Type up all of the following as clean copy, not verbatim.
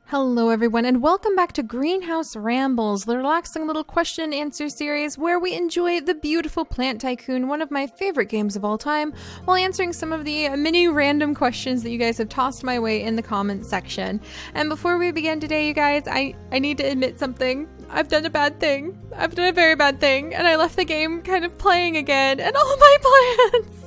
Hello everyone and welcome back to Greenhouse Rambles, the relaxing little question and answer series where we enjoy the beautiful Plant Tycoon, one of my favorite games of all time, while answering some of the many random questions that you guys have tossed my way in the comments section. And before we begin today, you guys, I need to admit something. I've done a bad thing. I've done a very bad thing, and I left the game kind of playing again, and all of my plants!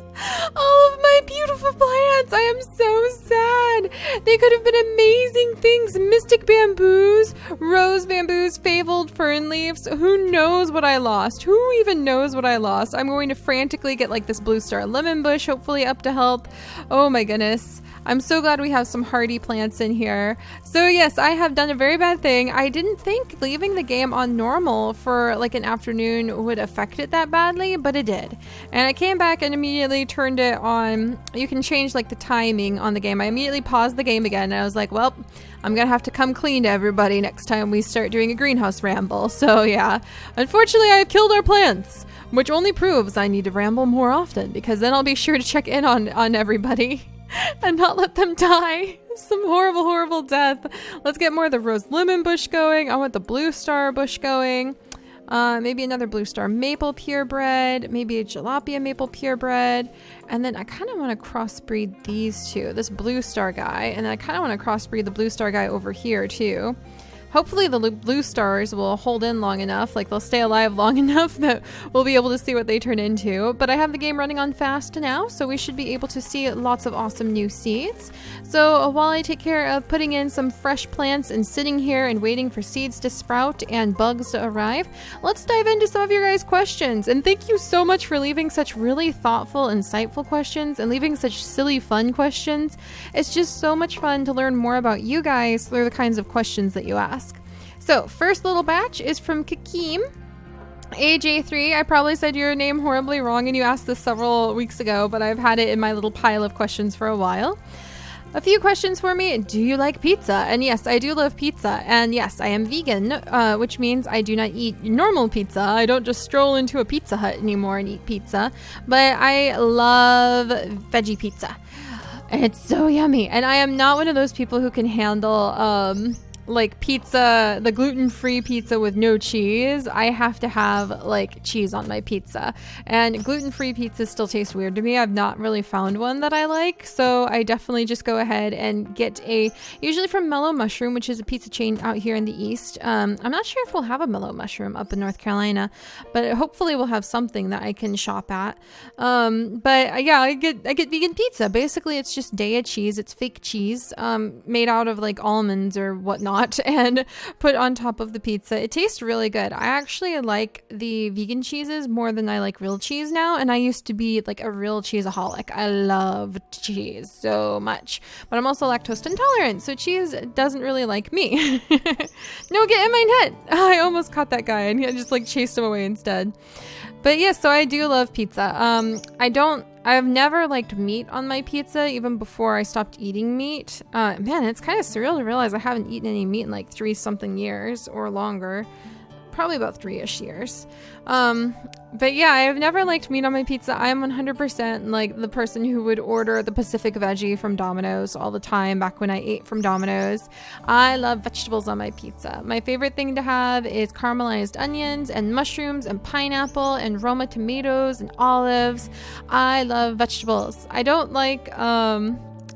All of my beautiful plants! I am so sad! They could have been amazing things! Mystic bamboos, rose bamboos, fabled fern leaves. Who knows what I lost? Who even knows what I lost? I'm going to frantically get like this blue star lemon bush, hopefully up to help. Oh my goodness. I'm so glad we have some hardy plants in here. So yes, I have done a very bad thing. I didn't think leaving the game on normal for like an afternoon would affect it that badly, but it did. And I came back and immediately turned it on. You can change like the timing on the game. I immediately paused the game again and I was like, well, I'm gonna have to come clean to everybody next time we start doing a greenhouse ramble. So yeah, unfortunately I've killed our plants, which only proves I need to ramble more often because then I'll be sure to check in on everybody. And not let them die. Some horrible, horrible death. Let's get more of the rose lemon bush going. I want the blue star bush going. Maybe another blue star maple purebred. Maybe a jalapia maple purebred. And then I kind of want to crossbreed these two. This blue star guy. And then I kind of want to crossbreed the blue star guy over here too. Hopefully the blue stars will hold in long enough, like they'll stay alive long enough that we'll be able to see what they turn into. But I have the game running on fast now, so we should be able to see lots of awesome new seeds. So while I take care of putting in some fresh plants and sitting here and waiting for seeds to sprout and bugs to arrive, let's dive into some of your guys' questions. And thank you so much for leaving such really thoughtful, insightful questions and leaving such silly, fun questions. It's just so much fun to learn more about you guys through the kinds of questions that you ask. So, first little batch is from Kakeem, AJ3. I probably said your name horribly wrong and you asked this several weeks ago, but I've had it in my little pile of questions for a while. A few questions for me. Do you like pizza? And yes, I do love pizza. And yes, I am vegan, which means I do not eat normal pizza. I don't just stroll into a Pizza Hut anymore and eat pizza, but I love veggie pizza. And it's so yummy. And I am not one of those people who can handle, like pizza, the gluten-free pizza with no cheese. I have to have like cheese on my pizza, and gluten-free pizzas still taste weird to me. I've not really found one that I like, so I definitely just go ahead and get usually from Mellow Mushroom, which is a pizza chain out here in the East. I'm not sure if we'll have a Mellow Mushroom up in North Carolina, but hopefully we'll have something that I can shop at. But yeah, I get vegan pizza. Basically, it's just Daiya cheese. It's fake cheese, made out of like almonds or whatnot, and put on top of the pizza. It tastes really good. I actually like the vegan cheeses more than I like real cheese now, and I used to be like a real cheeseaholic. I love cheese so much, but I'm also lactose intolerant, so cheese doesn't really like me. No, get in my net. I almost caught that guy and I just like chased him away instead. But yes, so I do love pizza. I've never liked meat on my pizza, even before I stopped eating meat. Man, it's kind of surreal to realize I haven't eaten any meat in like 3-something years or longer. Probably about 3-ish years. But yeah, I've never liked meat on my pizza. I am 100% like the person who would order the Pacific veggie from Domino's all the time back when I ate from Domino's. I love vegetables on my pizza. My favorite thing to have is caramelized onions and mushrooms and pineapple and Roma tomatoes and olives. I love vegetables. I don't like,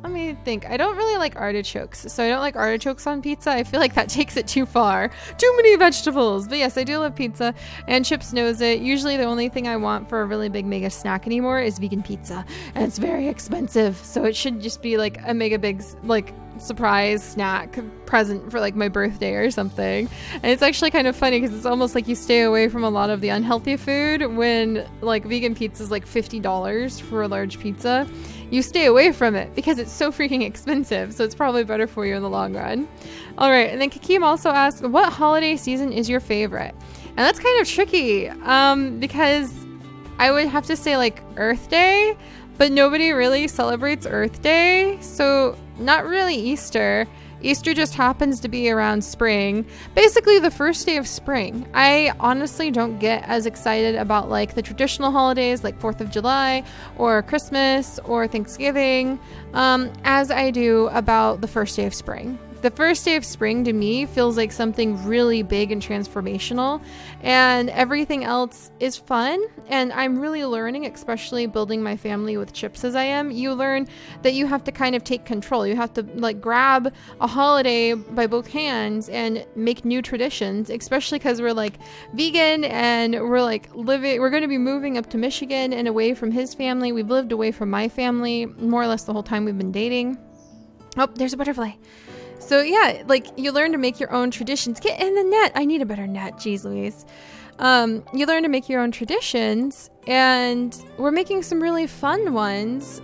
let me think. I don't really like artichokes, so I don't like artichokes on pizza. I feel like that takes it too far. Too many vegetables. But yes, I do love pizza, and Chips knows it. Usually the only thing I want for a really big mega snack anymore is vegan pizza, and it's very expensive, so it should just be like a mega big like surprise snack present for like my birthday or something. And it's actually kind of funny because it's almost like you stay away from a lot of the unhealthy food when like vegan pizza is like $50 for a large pizza. You stay away from it because it's so freaking expensive, so it's probably better for you in the long run. All right, and then Kakeem also asked, what holiday season is your favorite? And that's kind of tricky because I would have to say like Earth Day, but nobody really celebrates Earth Day, so not really Easter. Easter just happens to be around spring, basically the first day of spring. I honestly don't get as excited about like the traditional holidays like 4th of July or Christmas or Thanksgiving as I do about the first day of spring. the first day of spring to me feels like something really big and transformational, and everything else is fun. And I'm really learning, especially building my family with chips as I am, you learn that you have to kind of take control. You have to like grab a holiday by both hands and make new traditions, especially because we're like vegan and we're going to be moving up to Michigan and away from his family. We've lived away from my family more or less the whole time we've been dating. Oh, there's a butterfly. So yeah, like you learn to make your own traditions. Get in the net. I need a better net. Jeez Louise. You learn to make your own traditions, and we're making some really fun ones,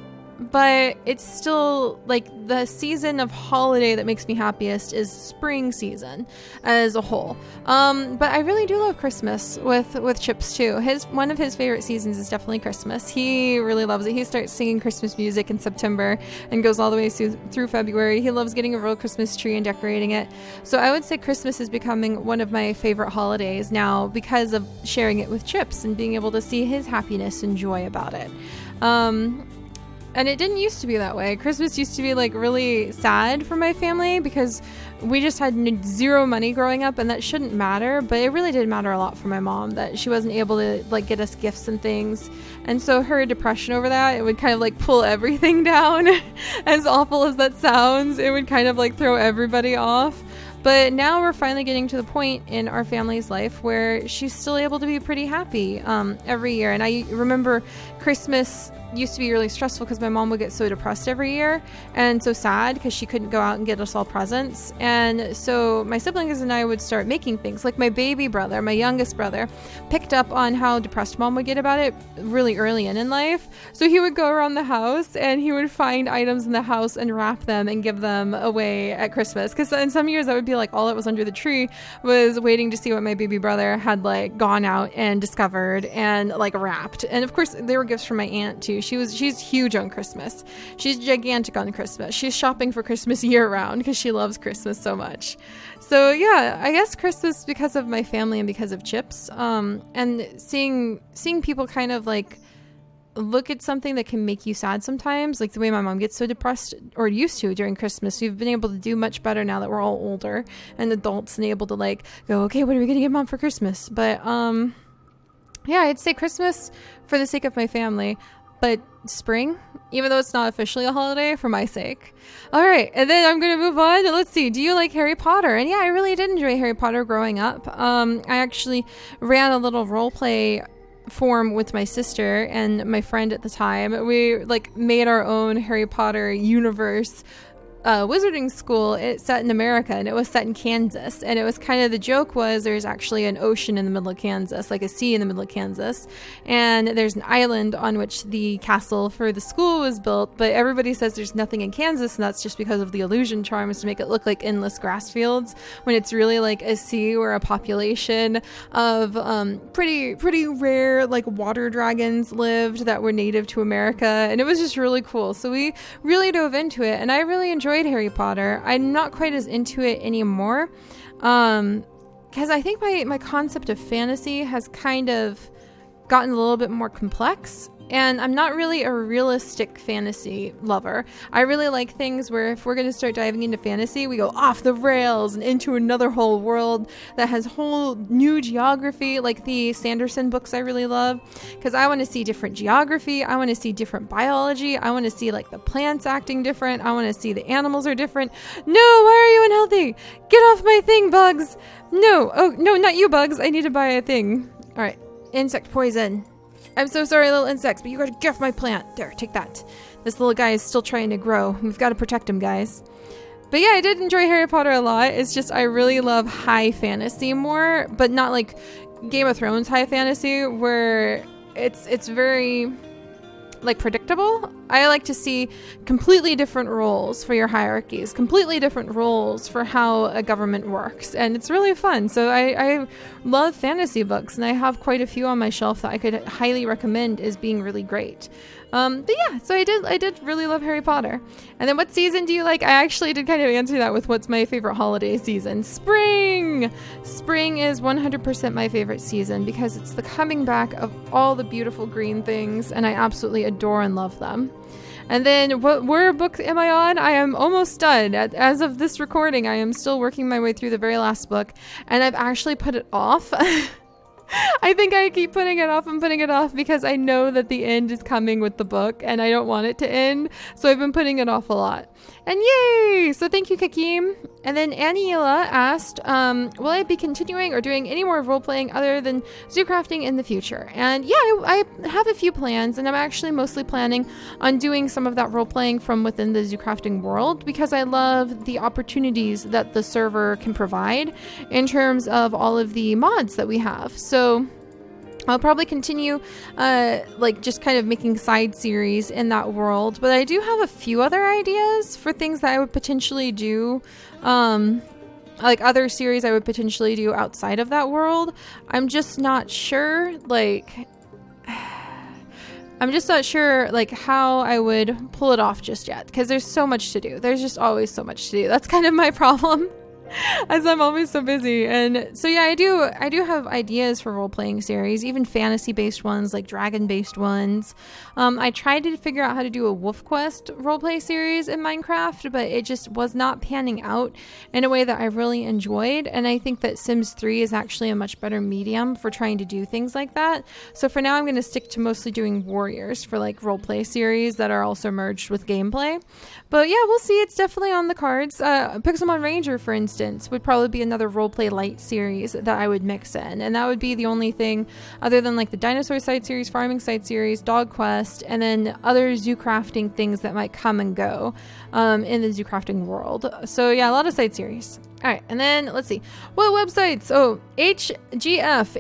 but it's still like the season of holiday that makes me happiest is spring season as a whole. But I really do love Christmas with Chips too. One of his favorite seasons is definitely Christmas. He really loves it. He starts singing Christmas music in September and goes all the way through February. He loves getting a real Christmas tree and decorating it. So I would say Christmas is becoming one of my favorite holidays now because of sharing it with Chips and being able to see his happiness and joy about it. And it didn't used to be that way. Christmas used to be like really sad for my family because we just had zero money growing up, and that shouldn't matter, but it really did matter a lot for my mom that she wasn't able to like get us gifts and things. And so her depression over that, it would kind of like pull everything down. As awful as that sounds, it would kind of like throw everybody off. But now we're finally getting to the point in our family's life where she's still able to be pretty happy every year. And I remember Christmas used to be really stressful because my mom would get so depressed every year and so sad because she couldn't go out and get us all presents. And so my siblings and I would start making things. Like my baby brother, my youngest brother, picked up on how depressed mom would get about it really early in life. So he would go around the house and he would find items in the house and wrap them and give them away at Christmas. Because in some years that would be like all that was under the tree was waiting to see what my baby brother had like gone out and discovered and like wrapped. And of course there were gifts from my aunt too. She's huge on Christmas. She's gigantic on Christmas. She's shopping for Christmas year round because she loves Christmas so much. So yeah, I guess Christmas because of my family and because of Chips, and seeing people kind of like look at something that can make you sad sometimes, like the way my mom gets so depressed, or used to during Christmas. We've been able to do much better now that we're all older and adults and able to like go, okay, what are we gonna get mom for Christmas? But yeah, I'd say Christmas for the sake of my family, but spring, even though it's not officially a holiday, for my sake. All right, and then I'm going to move on. Let's see. Do you like Harry Potter? And yeah, I really did enjoy Harry Potter growing up. I actually ran a little role play form with my sister and my friend at the time. We like made our own Harry Potter universe wizarding school. It's set in America, and it was set in Kansas, and it was kind of, the joke was there's actually an ocean in the middle of Kansas, like a sea in the middle of Kansas, and there's an island on which the castle for the school was built, but everybody says there's nothing in Kansas, and that's just because of the illusion charms to make it look like endless grass fields when it's really like a sea where a population of pretty rare like water dragons lived that were native to America, and it was just really cool. So we really dove into it, and I really enjoyed Harry Potter. I'm not quite as into it anymore because I think my concept of fantasy has kind of gotten a little bit more complex, and I'm not really a realistic fantasy lover. I really like things where if we're going to start diving into fantasy, we go off the rails and into another whole world that has whole new geography, like the Sanderson books I really love, because I want to see different geography. I want to see different biology. I want to see like the plants acting different. I want to see the animals are different. No, why are you unhealthy? Get off my thing, bugs. No, oh no, not you, bugs. I need to buy a thing. All right, insect poison. I'm so sorry, little insects, but you gotta get off my plant. There, take that. This little guy is still trying to grow. We've got to protect him, guys. But yeah, I did enjoy Harry Potter a lot. It's just I really love high fantasy more, but not like Game of Thrones high fantasy where it's very like predictable. I like to see completely different roles for your hierarchies, completely different roles for how a government works, and it's really fun. So I love fantasy books, and I have quite a few on my shelf that I could highly recommend as being really great. But yeah, so I did really love Harry Potter. And then what season do you like? I actually did kind of answer that with what's my favorite holiday season. Spring! Spring is 100% my favorite season because it's the coming back of all the beautiful green things, and I absolutely adore and love them. And then where book am I on? I am almost done. As of this recording, I am still working my way through the very last book, and I've actually put it off. I think I keep putting it off and putting it off because I know that the end is coming with the book and I don't want it to end. So I've been putting it off a lot. And yay! So thank you, Kakim. And then Aniela asked, will I be continuing or doing any more role-playing other than zoo crafting in the future? And yeah, I have a few plans, and I'm actually mostly planning on doing some of that role-playing from within the zoo crafting world because I love the opportunities that the server can provide in terms of all of the mods that we have. So I'll probably continue like just kind of making side series in that world, but I do have a few other ideas for things that I would potentially do, like other series I would potentially do outside of that world. I'm just not sure like how I would pull it off just yet, because there's so much to do. There's just always so much to do. That's kind of my problem. As I'm always so busy. And so yeah, I do have ideas for role-playing series, even fantasy-based ones, like dragon-based ones. I tried to figure out how to do a Wolf Quest roleplay series in Minecraft, but it just was not panning out in a way that I really enjoyed. And I think that Sims 3 is actually a much better medium for trying to do things like that. So for now, I'm going to stick to mostly doing warriors for like roleplay series that are also merged with gameplay. But yeah, we'll see. It's definitely on the cards. Pixelmon Ranger, for instance, would probably be another roleplay light series that I would mix in. And that would be the only thing other than like the dinosaur side series, farming side series, dog quest, and then other zoo crafting things that might come and go in the zoo crafting world. So yeah, a lot of side series. All right, and then let's see. What websites? Oh, HTF3,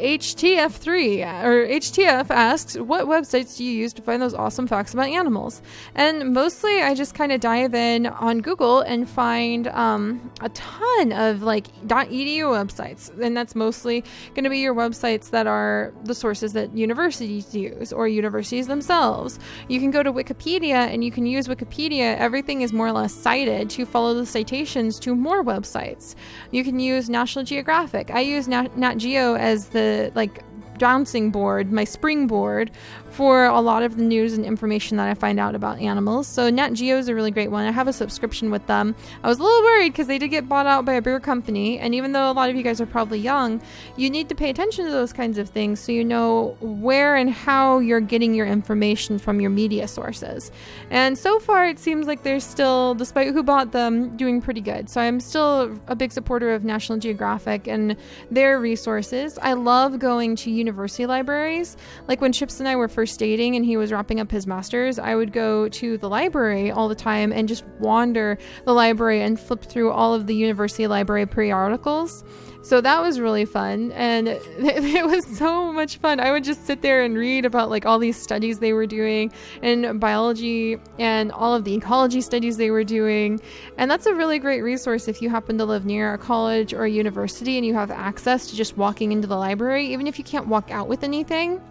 or HTF asks, what websites do you use to find those awesome facts about animals? And mostly I just kind of dive in on Google and find a ton of like .edu websites. And that's mostly going to be your websites that are the sources that universities use or universities themselves. You can go to Wikipedia and you can use Wikipedia. Everything is more or less cited to follow the citations to more websites. You can use National Geographic. I use Nat Geo as the like bouncing board, my springboard for a lot of the news and information that I find out about animals. So Nat Geo is a really great one. I have a subscription with them. I was a little worried because they did get bought out by a bigger company, and even though a lot of you guys are probably young, you need to pay attention to those kinds of things so you know where and how you're getting your information from your media sources. And so far it seems like they're still, despite who bought them, doing pretty good. So I'm still a big supporter of National Geographic and their resources. I love going to university libraries. Like when Chips and I were first dating and he was wrapping up his master's, I would go to the library all the time and just wander the library and flip through all of the university library periodicals. So that was really fun, and it was so much fun. I would just sit there and read about like all these studies they were doing in biology and all of the ecology studies they were doing. And that's a really great resource if you happen to live near a college or a university and you have access to just walking into the library, even if you can't walk out with anything.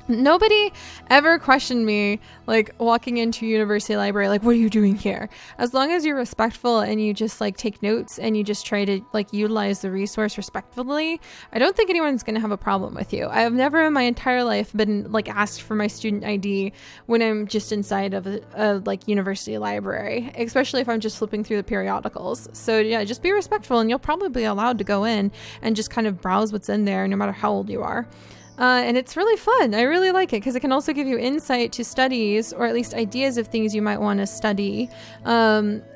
Nobody ever questioned me like walking into a university library, like, what are you doing here? As long as you're respectful and you just like take notes and you just try to like utilize the resource respectfully, I don't think anyone's going to have a problem with you. I have never in my entire life been like asked for my student ID when I'm just inside of a like university library, especially if I'm just flipping through the periodicals. So yeah, just be respectful and you'll probably be allowed to go in and just kind of browse what's in there no matter how old you are. And it's really fun. I really like it because it can also give you insight to studies, or at least ideas of things you might want to study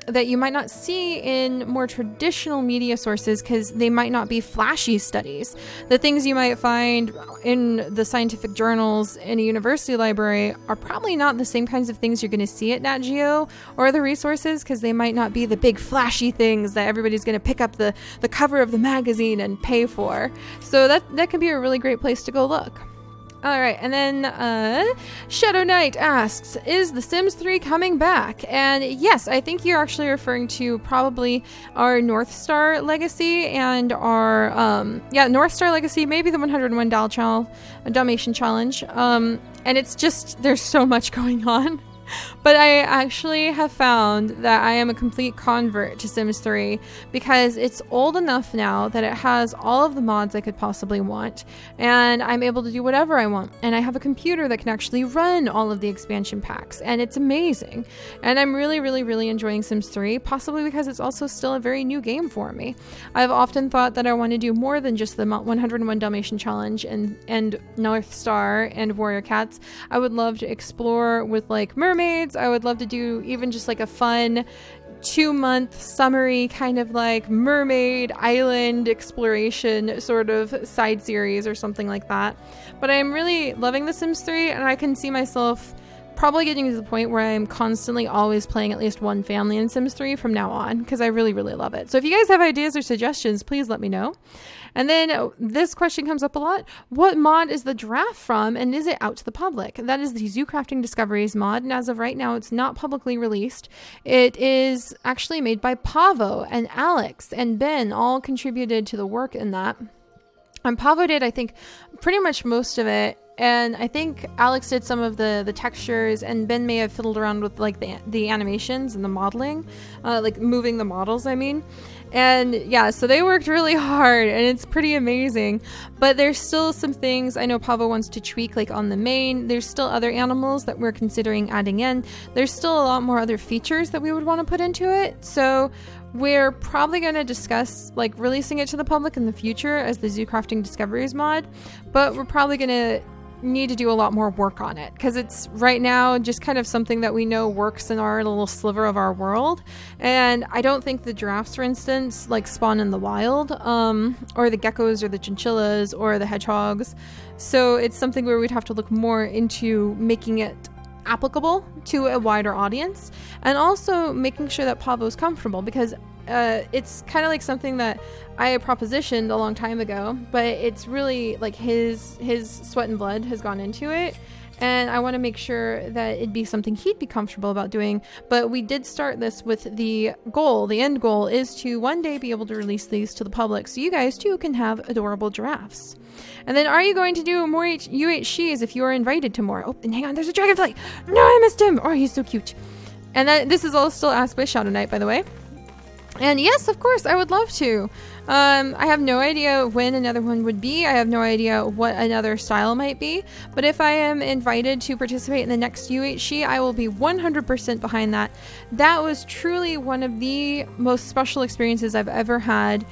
that you might not see in more traditional media sources because they might not be flashy studies. The things you might find in the scientific journals in a university library are probably not the same kinds of things you're going to see at Nat Geo or other resources, because they might not be the big flashy things that everybody's going to pick up the cover of the magazine and pay for. So that can be a really great place to go look. All right, and then Shadow Knight asks, is The Sims 3 coming back? And yes, I think you're actually referring to probably our North Star Legacy and our, North Star Legacy, maybe the 101 Dalmatian Challenge. And it's just, there's so much going on. But I actually have found that I am a complete convert to Sims 3 because it's old enough now that it has all of the mods I could possibly want, and I'm able to do whatever I want. And I have a computer that can actually run all of the expansion packs, and it's amazing. And I'm really, really, really enjoying Sims 3, possibly because it's also still a very new game for me. I've often thought that I want to do more than just the 101 Dalmatian challenge and North Star and Warrior Cats. I would love to explore with like mermaids. I would love to do even just like a fun 2-month summary kind of like mermaid island exploration sort of side series or something like that. But I'm really loving The Sims 3, and I can see myself probably getting to the point where I'm constantly always playing at least one family in Sims 3 from now on, because I really, really love it. So if you guys have ideas or suggestions, please let me know. And then this question comes up a lot. What mod is the giraffe from, and is it out to the public? That is the Zoo Crafting Discoveries mod, and as of right now, it's not publicly released. It is actually made by Pavo and Alex and Ben, all contributed to the work in that. And Pavo did, I think, pretty much most of it. And I think Alex did some of the textures, and Ben may have fiddled around with like the animations and the modeling, like moving the models, I mean. And yeah, so they worked really hard, and it's pretty amazing. But there's still some things I know Pavo wants to tweak, like on the main. There's still other animals that we're considering adding in. There's still a lot more other features that we would want to put into it. So we're probably going to discuss like releasing it to the public in the future as the Zoo Crafting Discoveries mod, but we're probably going to need to do a lot more work on it because it's right now just kind of something that we know works in our little sliver of our world. And I don't think the giraffes, for instance, like spawn in the wild, or the geckos or the chinchillas or the hedgehogs. So it's something where we'd have to look more into making it applicable to a wider audience, and also making sure that Pavo's comfortable, because it's kind of like something that I propositioned a long time ago, but it's really like his sweat and blood has gone into it, and I want to make sure that it'd be something he'd be comfortable about doing. But we did start this with the goal. The end goal is to one day be able to release these to the public, so you guys too can have adorable giraffes. And then, are you going to do more UHCs if you are invited to more? Oh, and hang on, there's a dragonfly. No, I missed him. Oh, he's so cute. And this is all still asked by Shadow Knight, by the way. And yes, of course, I would love to. I have no idea when another one would be. I have no idea what another style might be. But if I am invited to participate in the next UHC, I will be 100% behind that. That was truly one of the most special experiences I've ever had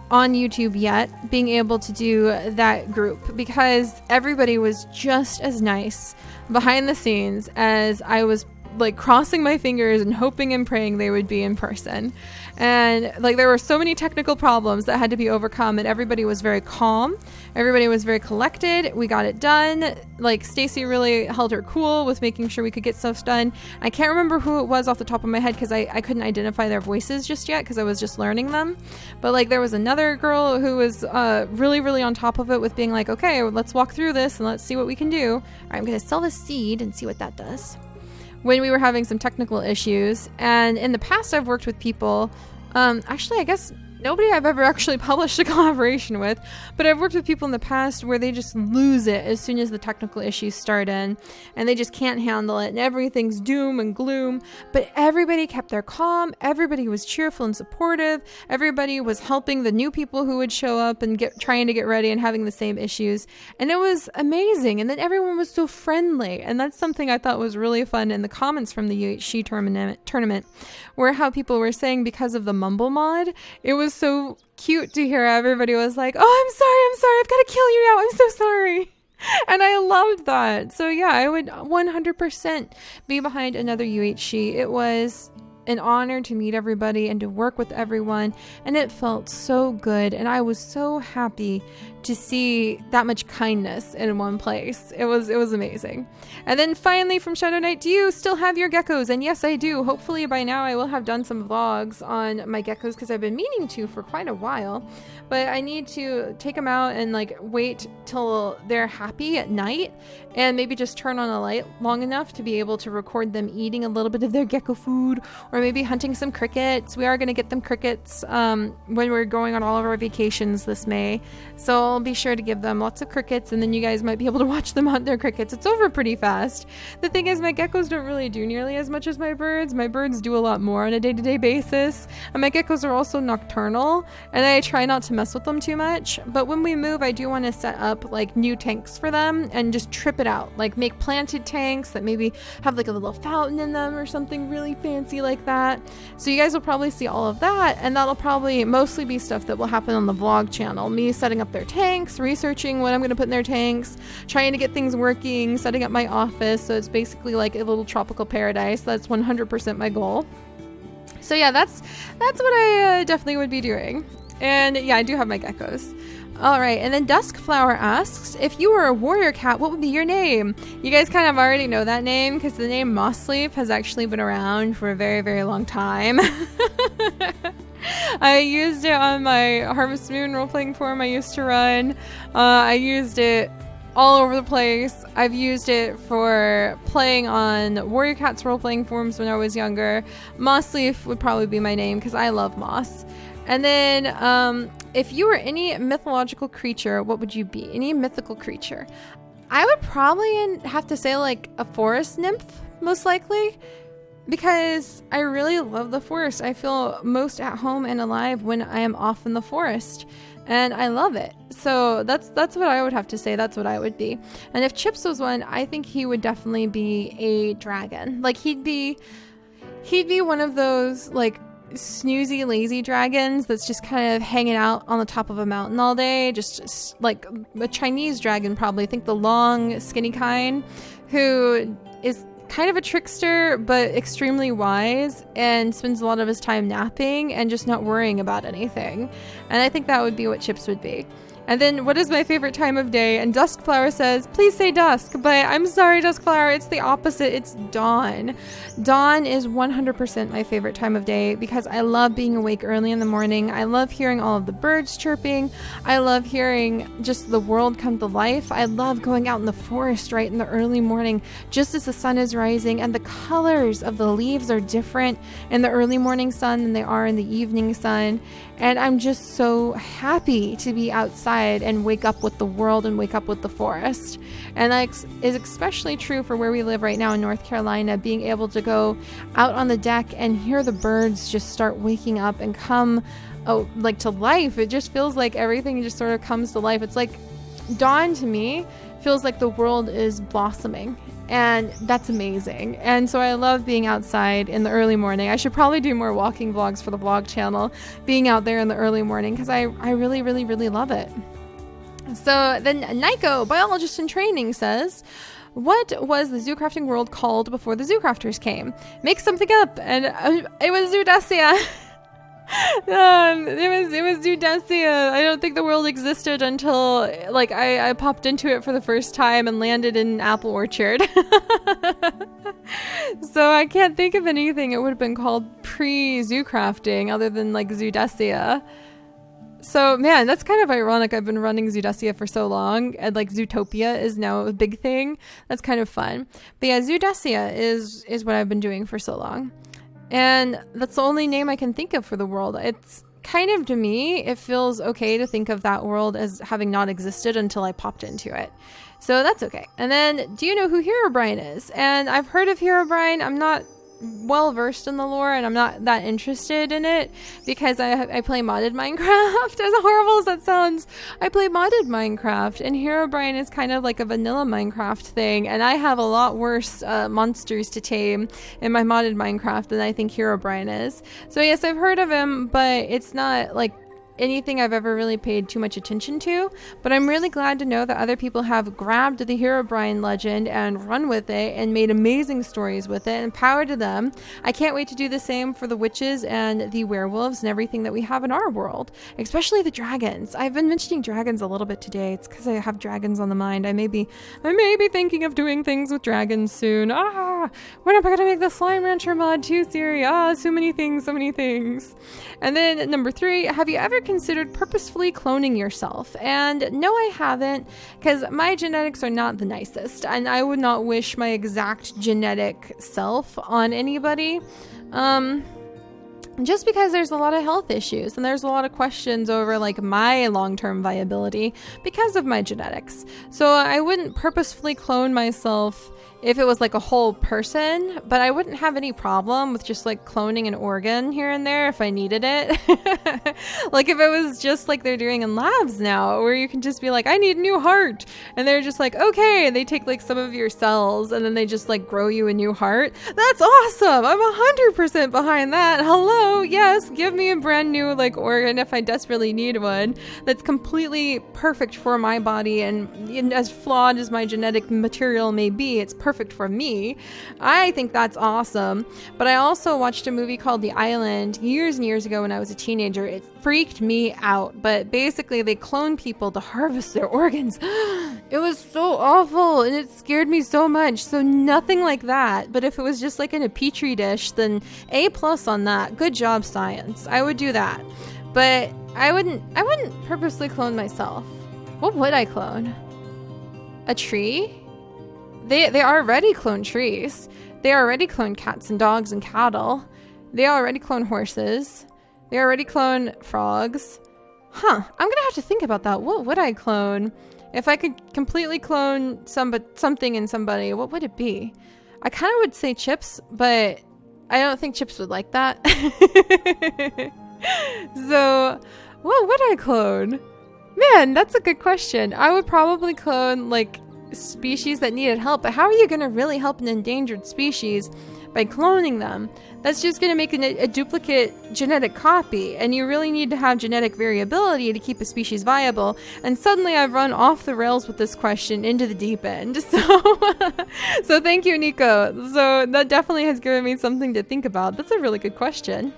on YouTube yet, being able to do that group, because everybody was just as nice behind the scenes as I was like crossing my fingers and hoping and praying they would be in person. And like there were so many technical problems that had to be overcome, and everybody was very calm, everybody was very collected. We got it done. Like Stacy really held her cool with making sure we could get stuff done. I can't remember who it was off the top of my head because I couldn't identify their voices just yet because I was just learning them. But like there was another girl who was really, really on top of it with being like, okay, let's walk through this and let's see what we can do. All right, I'm going to sell this seed and see what that does. When we were having some technical issues. And in the past, I've worked with people, actually, I guess nobody I've ever actually published a collaboration with, but I've worked with people in the past where they just lose it as soon as the technical issues start in, and they just can't handle it, and everything's doom and gloom. But everybody kept their calm, everybody was cheerful and supportive, everybody was helping the new people who would show up and trying to get ready and having the same issues, and it was amazing. And then everyone was so friendly, and that's something I thought was really fun in the comments from the UHC tournament, where how people were saying because of the mumble mod, it was so cute to hear everybody was like, oh, I'm sorry, I've got to kill you now, I'm so sorry. And I loved that. So yeah, I would 100% be behind another UHC. It was an honor to meet everybody and to work with everyone, and it felt so good, and I was so happy to see that much kindness in one place. It was amazing. And then finally from Shadow Knight, do you still have your geckos? And yes, I do. Hopefully by now I will have done some vlogs on my geckos, because I've been meaning to for quite a while, but I need to take them out and like wait till they're happy at night and maybe just turn on a light long enough to be able to record them eating a little bit of their gecko food, or or maybe hunting some crickets. We are going to get them crickets when we're going on all of our vacations this May. So I'll be sure to give them lots of crickets, and then you guys might be able to watch them hunt their crickets. It's over pretty fast. The thing is, my geckos don't really do nearly as much as my birds. My birds do a lot more on a day-to-day basis. And my geckos are also nocturnal, and I try not to mess with them too much. But when we move, I do want to set up like new tanks for them and just trip it out. Like make planted tanks that maybe have like a little fountain in them or something really fancy like that. So you guys will probably see all of that, and that'll probably mostly be stuff that will happen on the vlog channel. Me setting up their tanks, researching what I'm going to put in their tanks, trying to get things working, setting up my office. So it's basically like a little tropical paradise. That's 100% my goal. So yeah, that's what I definitely would be doing. And yeah, I do have my geckos. All right, and then Duskflower asks, if you were a warrior cat, what would be your name? You guys kind of already know that name because the name Mossleaf has actually been around for a very, very long time. I used it on my Harvest Moon role-playing forum I used to run. I used it all over the place. I've used it for playing on Warrior Cats role-playing forums when I was younger. Mossleaf would probably be my name because I love moss. And then if you were any mythological creature, what would you be? Any mythical creature? I would probably have to say like a forest nymph, most likely, because I really love the forest. I feel most at home and alive when I am off in the forest, and I love it. So that's what I would have to say. That's what I would be. And if Chips was one, I think he would definitely be a dragon. Like he'd be one of those like snoozy, lazy dragons that's just kind of hanging out on the top of a mountain all day, just like a Chinese dragon probably. I think the long, skinny kind, who is kind of a trickster but extremely wise and spends a lot of his time napping and just not worrying about anything. And I think that would be what Chips would be. And then, what is my favorite time of day? And Duskflower says, please say dusk. But I'm sorry, Duskflower, it's the opposite. It's dawn. Dawn is 100% my favorite time of day because I love being awake early in the morning. I love hearing all of the birds chirping. I love hearing just the world come to life. I love going out in the forest right in the early morning, just as the sun is rising. And the colors of the leaves are different in the early morning sun than they are in the evening sun. And I'm just so happy to be outside and wake up with the world and wake up with the forest. And that is especially true for where we live right now in North Carolina, being able to go out on the deck and hear the birds just start waking up and come like to life. It just feels like everything just sort of comes to life. It's like dawn to me feels like the world is blossoming. And that's amazing. And so I love being outside in the early morning. I should probably do more walking vlogs for the vlog channel, being out there in the early morning, because I really, really, really love it. So then Nico, biologist-in-training, says, what was the zoocrafting world called before the zoocrafters came? Make something up. And it was Zoodacia. It was Zoodacia. I don't think the world existed until like I popped into it for the first time and landed in an apple orchard. So I can't think of anything it would have been called pre-zoocrafting other than like Zoodacia. So man, that's kind of ironic. I've been running Zoodacia for so long, and like Zootopia is now a big thing. That's kind of fun. But yeah, Zoodacia is what I've been doing for so long. And that's the only name I can think of for the world. It's kind of, to me, it feels okay to think of that world as having not existed until I popped into it. So that's okay. And then, do you know who Herobrine is? And I've heard of Herobrine. I'm not well versed in the lore, and I'm not that interested in it because I play modded Minecraft. As horrible as that sounds, I play modded Minecraft, and Herobrine is kind of like a vanilla Minecraft thing, and I have a lot worse monsters to tame in my modded Minecraft than I think Herobrine is. So yes, I've heard of him, but it's not like anything I've ever really paid too much attention to, but I'm really glad to know that other people have grabbed the Herobrine legend and run with it and made amazing stories with it, and power to them. I can't wait to do the same for the witches and the werewolves and everything that we have in our world, especially the dragons. I've been mentioning dragons a little bit today. It's because I have dragons on the mind. I may be thinking of doing things with dragons soon. When am I going to make the Slime Rancher mod too, Seri? So many things. And then number 3, have you ever considered purposefully cloning yourself? And no, I haven't, because my genetics are not the nicest, and I would not wish my exact genetic self on anybody. Just because there's a lot of health issues and there's a lot of questions over like my long-term viability because of my genetics. So I wouldn't purposefully clone myself if it was like a whole person, but I wouldn't have any problem with just like cloning an organ here and there if I needed it. Like if it was just like they're doing in labs now, where you can just be like, I need a new heart. And they're just like, okay, they take like some of your cells and then they just like grow you a new heart. That's awesome. I'm 100% behind that. Hello. Yes. Give me a brand new like organ if I desperately need one that's completely perfect for my body. And as flawed as my genetic material may be, it's perfect for me. I think that's awesome. But I also watched a movie called The Island years and years ago when I was a teenager. It freaked me out. But basically they clone people to harvest their organs. It was so awful and it scared me so much. So nothing like that. But if it was just like in a petri dish, then A+ on that. Good job, science. I would do that. But I wouldn't purposely clone myself. What would I clone? A tree? They already clone trees. They already clone cats and dogs and cattle. They already clone horses. They already clone frogs. Huh. I'm gonna have to think about that. What would I clone? If I could completely clone something in somebody, what would it be? I kind of would say Chips, but I don't think Chips would like that. So, what would I clone? Man, that's a good question. I would probably clone like species that needed help, but how are you going to really help an endangered species by cloning them? That's just going to make a duplicate genetic copy, and you really need to have genetic variability to keep a species viable. And suddenly I've run off the rails with this question into the deep end. So thank you, Nico. So that definitely has given me something to think about. That's a really good question.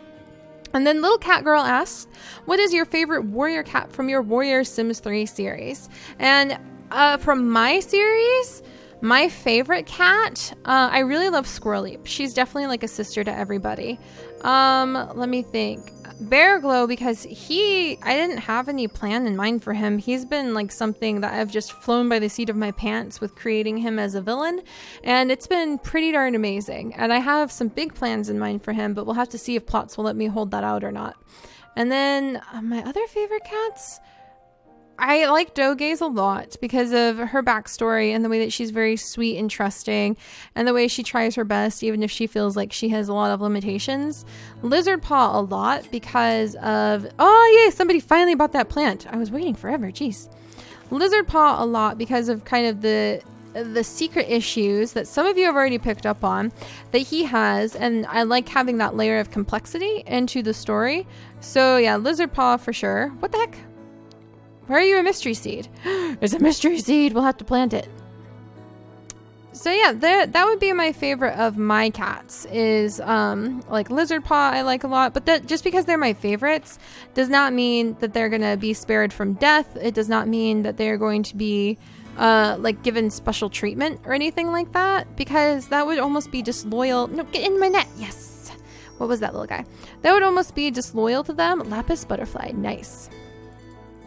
And then Little Cat Girl asks, what is your favorite warrior cat from your Warrior Sims 3 series? And from my series, my favorite cat, I really love Squirrely. She's definitely like a sister to everybody. Let me think. Bear Glow, because I didn't have any plan in mind for him. He's been like something that I've just flown by the seat of my pants with creating him as a villain, and it's been pretty darn amazing. And I have some big plans in mind for him, but we'll have to see if plots will let me hold that out or not. And then my other favorite cats, I like Dogaze a lot because of her backstory and the way that she's very sweet and trusting and the way she tries her best even if she feels like she has a lot of limitations. Lizard Paw a lot because of... Oh, yay! Somebody finally bought that plant. I was waiting forever. Jeez. Lizard Paw a lot because of kind of the secret issues that some of you have already picked up on that he has, and I like having that layer of complexity into the story. So yeah, Lizard Paw for sure. What the heck? Why are you a mystery seed? There's a mystery seed. We'll have to plant it. So yeah, that would be my favorite of my cats is like Lizard Paw I like a lot. But that just because they're my favorites does not mean that they're going to be spared from death. It does not mean that they're going to be like given special treatment or anything like that. Because that would almost be disloyal. No, get in my net. Yes. What was that little guy? That would almost be disloyal to them. Lapis Butterfly. Nice.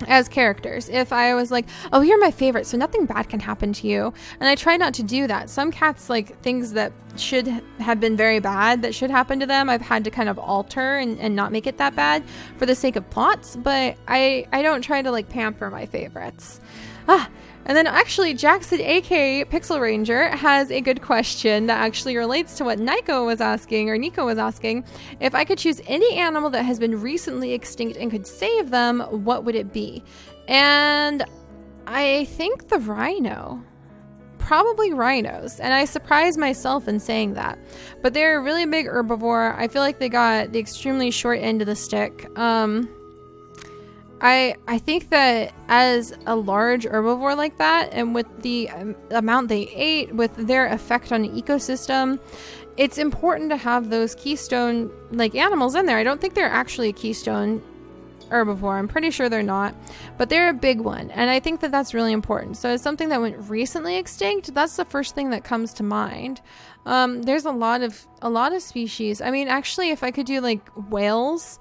As characters, if I was like, oh, you're my favorite, so nothing bad can happen to you, and I try not to do that. Some cats, like things that should have been very bad that should happen to them, I've had to kind of alter and not make it that bad for the sake of plots, but I don't try to like pamper my favorites. And then actually Jackson aka Pixel Ranger has a good question that actually relates to what Nico was asking. If I could choose any animal that has been recently extinct and could save them, what would it be? And I think the rhino. Probably rhinos, and I surprised myself in saying that, but they're a really big herbivore. I feel like they got the extremely short end of the stick. I think that as a large herbivore like that, and with the amount they ate, with their effect on the ecosystem, it's important to have those keystone like animals in there. I don't think they're actually a keystone herbivore. I'm pretty sure they're not, but they're a big one, and I think that that's really important. So it's something that went recently extinct. That's the first thing that comes to mind. There's a lot of species. I mean, actually, if I could do like whales,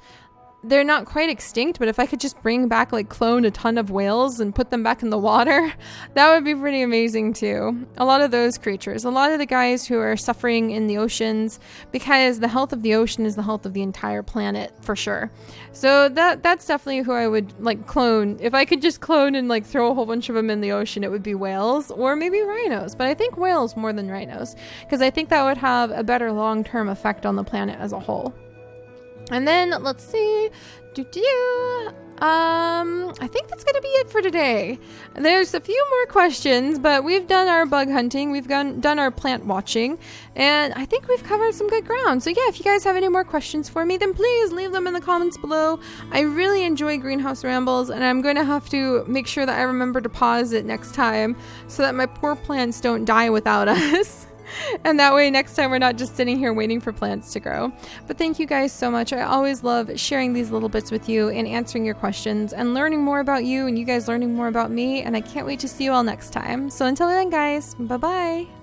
they're not quite extinct, but if I could just bring back, like, clone a ton of whales and put them back in the water, that would be pretty amazing too. A lot of those creatures, a lot of the guys who are suffering in the oceans, because the health of the ocean is the health of the entire planet for sure. So that's definitely who I would like clone. If I could just clone and like throw a whole bunch of them in the ocean, it would be whales or maybe rhinos. But I think whales more than rhinos, because I think that would have a better long-term effect on the planet as a whole. And then let's see. I think that's going to be it for today. There's a few more questions, but we've done our bug hunting, we've done our plant watching, and I think we've covered some good ground. So yeah, if you guys have any more questions for me, then please leave them in the comments below. I really enjoy Greenhouse Rambles, and I'm going to have to make sure that I remember to pause it next time so that my poor plants don't die without us. And that way next time we're not just sitting here waiting for plants to grow. But thank you guys so much. I always love sharing these little bits with you and answering your questions and learning more about you and you guys learning more about me. And I can't wait to see you all next time. So until then, guys, bye-bye.